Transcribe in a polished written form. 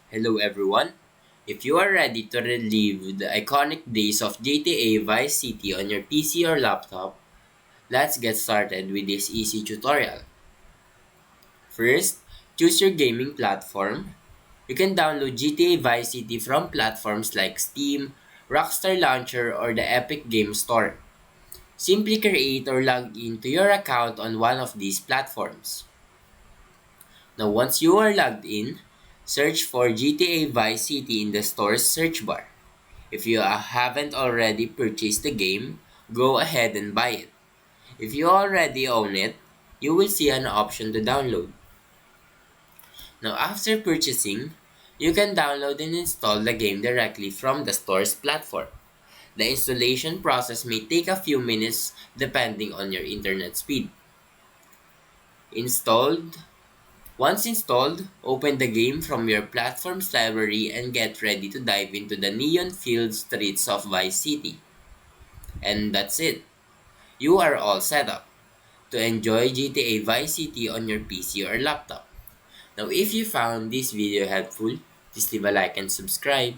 Hello everyone. If you are ready to relive the iconic days of GTA Vice City on your PC or laptop, let's get started with this easy tutorial. First, choose your gaming platform. You can download GTA Vice City from platforms like Steam, Rockstar Launcher, or the Epic Game Store. Simply create or log into your account on one of these platforms. Now, once you are logged in, search for GTA Vice City in the store's search bar. If you haven't already purchased the game, go ahead and buy it. If you already own it, you will see an option to download. Now, after purchasing, you can download and install the game directly from the store's platform. The installation process may take a few minutes depending on your internet speed. Installed Once installed, open the game from your platform's library and get ready to dive into the neon-filled streets of Vice City. And that's it. You are all set up to enjoy GTA Vice City on your PC or laptop. Now, if you found this video helpful, please leave a like and subscribe.